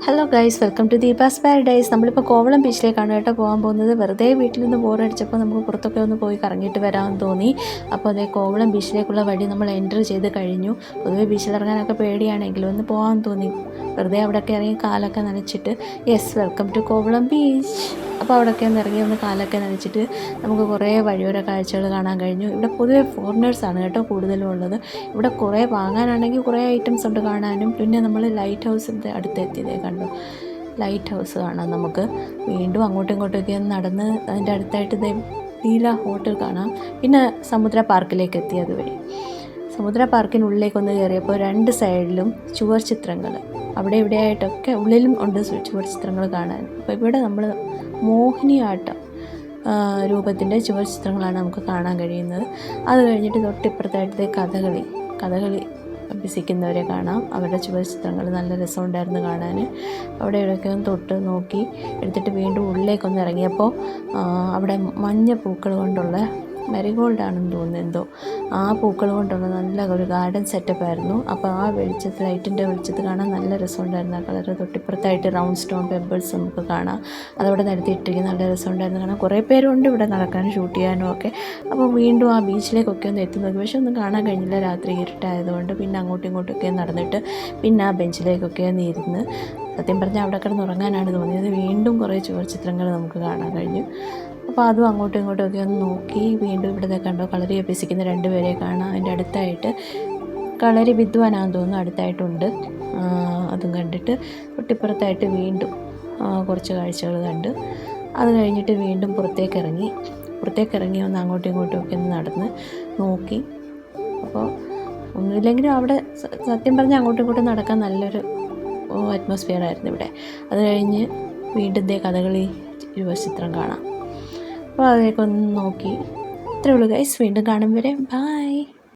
Hello guys, welcome to Deepa's Paradise. നമ്മളിപ്പോൾ കോവളം ബീച്ചിലേക്കാണ് കേട്ടോ പോകാൻ പോകുന്നത്. വെറുതെ വീട്ടിൽ നിന്ന് ബോറടിച്ചപ്പോൾ നമുക്ക് പുറത്തൊക്കെ ഒന്ന് പോയി കറങ്ങിയിട്ട് വരാമെന്ന് തോന്നി. അപ്പോൾ അതേ കോവളം ബീച്ചിലേക്കുള്ള വഴി നമ്മൾ എൻ്റർ ചെയ്ത് കഴിഞ്ഞു. പൊതുവേ ബീച്ചിലിറങ്ങാനൊക്കെ പേടിയാണെങ്കിലും ഒന്ന് പോകാമെന്ന് തോന്നി. വെറുതെ അവിടെയൊക്കെ ഇറങ്ങി കാലൊക്കെ നനച്ചിട്ട് വെൽക്കം ടു കോവളം ബീച്ച്. അപ്പോൾ അവിടെയൊക്കെ ഒന്ന് ഇറങ്ങി ഒന്ന് കാലൊക്കെ നനച്ചിട്ട് നമുക്ക് കുറേ വഴിയോര കാഴ്ചകൾ കാണാൻ കഴിഞ്ഞു. ഇവിടെ പൊതുവെ ഫോറിനേഴ്സാണ് കേട്ടോ കൂടുതലും ഉള്ളത്. ഇവിടെ കുറേ വാങ്ങാനാണെങ്കിൽ കുറേ ഐറ്റംസ് ഉണ്ട് കാണാനും. പിന്നെ നമ്മൾ ലൈറ്റ് ഹൗസിൻ്റെ അടുത്തെത്തിയതേ കണ്ടു. ലൈറ്റ് ഹൗസ് കാണാം നമുക്ക്. വീണ്ടും അങ്ങോട്ടും ഇങ്ങോട്ടൊക്കെ നടന്ന് അതിൻ്റെ അടുത്തായിട്ട് നീല ഹോട്ടൽ കാണാം. പിന്നെ സമുദ്ര പാർക്കിലേക്ക് എത്തി. അതുവഴി സമുദ്ര പാർക്കിനുള്ളിലേക്കൊന്ന് കയറിയപ്പോൾ രണ്ട് സൈഡിലും ചുവർ ചിത്രങ്ങൾ, അവിടെ ഇവിടെയായിട്ടൊക്കെ ഉള്ളിലും ഉണ്ട് ചുവർ ചിത്രങ്ങൾ കാണാൻ. അപ്പോൾ ഇവിടെ നമ്മൾ മോഹിനിയാട്ടം രൂപത്തിൻ്റെ ചുവർ ചിത്രങ്ങളാണ് നമുക്ക് കാണാൻ കഴിയുന്നത്. അത് കഴിഞ്ഞിട്ട് തൊട്ടിപ്പുറത്തായിട്ട് കഥകളി അഭ്യസിക്കുന്നവരെ കാണാം. അവരുടെ ചുവർ ചിത്രങ്ങൾ നല്ല രസമുണ്ടായിരുന്നു കാണാൻ. അവിടെ ഇവിടെയൊക്കെ ഒന്ന് തൊട്ട് നോക്കി എടുത്തിട്ട് വീണ്ടും ഉള്ളിലേക്കൊന്ന് ഇറങ്ങിയപ്പോൾ അവിടെ മഞ്ഞ പൂക്കൾ കൊണ്ടുള്ള മെറിഗോൾഡാണെന്ന് തോന്നുന്നു എന്തോ, ആ പൂക്കൾ കൊണ്ടുള്ള നല്ല ഒരു ഗാർഡൻ സെറ്റപ്പായിരുന്നു. അപ്പോൾ ആ വെളിച്ചത്തിൽ, ലൈറ്റിൻ്റെ വെളിച്ചത്തിൽ കാണാൻ നല്ല രസമുണ്ടായിരുന്നു. ആ കളർ തൊട്ടിപ്പുറത്തായിട്ട് റൗണ്ട് സ്റ്റോൺ പെബിൾസ് നമുക്ക് കാണാം. അതവിടെ നിരത്തിയിട്ടിരിക്കും, നല്ല രസമുണ്ടായിരുന്നു കാണാൻ. കുറേ പേരുണ്ട് ഇവിടെ നടക്കാനും ഷൂട്ട് ചെയ്യാനും ഒക്കെ. അപ്പോൾ വീണ്ടും ആ ബീച്ചിലേക്കൊക്കെ ഒന്ന് എത്തി നോക്കി, പക്ഷെ ഒന്നും കാണാൻ കഴിഞ്ഞില്ല, രാത്രി ഇരുട്ടായതുകൊണ്ട്. പിന്നെ അങ്ങോട്ടും ഇങ്ങോട്ടൊക്കെ നടന്നിട്ട് പിന്നെ ആ ബെഞ്ചിലേക്കൊക്കെ ഒന്ന് ഇരുന്ന് സത്യം പറഞ്ഞാൽ അവിടെ കിടന്നുറങ്ങാനാണ് തോന്നിയത്. വീണ്ടും കുറേ ചുവർ ചിത്രങ്ങൾ നമുക്ക് കാണാൻ കഴിഞ്ഞു. അപ്പോൾ അതും അങ്ങോട്ടും ഇങ്ങോട്ടും ഒക്കെ ഒന്ന് നോക്കി വീണ്ടും ഇവിടെ കണ്ടോ കളരി അഭ്യസിക്കുന്ന രണ്ടുപേരെ കാണാം. അതിൻ്റെ അടുത്തായിട്ട് കളരി വിദ്വാനാണെന്ന് തോന്നുന്നു അടുത്തായിട്ടുണ്ട്. അതും കണ്ടിട്ട് തൊട്ടിപ്പുറത്തായിട്ട് വീണ്ടും കുറച്ച് കാഴ്ചകൾ കണ്ട് അത് കഴിഞ്ഞിട്ട് വീണ്ടും പുറത്തേക്ക് ഇറങ്ങി ഒന്ന് അങ്ങോട്ടും ഇങ്ങോട്ടും ഒക്കെ ഒന്ന് നടന്ന് നോക്കി. അപ്പോൾ ഒന്നുമില്ലെങ്കിലും അവിടെ സത്യം പറഞ്ഞാൽ അങ്ങോട്ടും ഇങ്ങോട്ടും നടക്കാൻ നല്ലൊരു അറ്റ്മോസ്ഫിയർ ആയിരുന്നു ഇവിടെ. അത് കഴിഞ്ഞ് വീണ്ടും കഥകളി രൂപചിത്രം കാണാം. അപ്പോൾ അതിലേക്കൊന്ന് നോക്കി. ഇത്രയേ ഉള്ളൂ ഗൈസ്. വീണ്ടും കാണും വരെ ബൈ.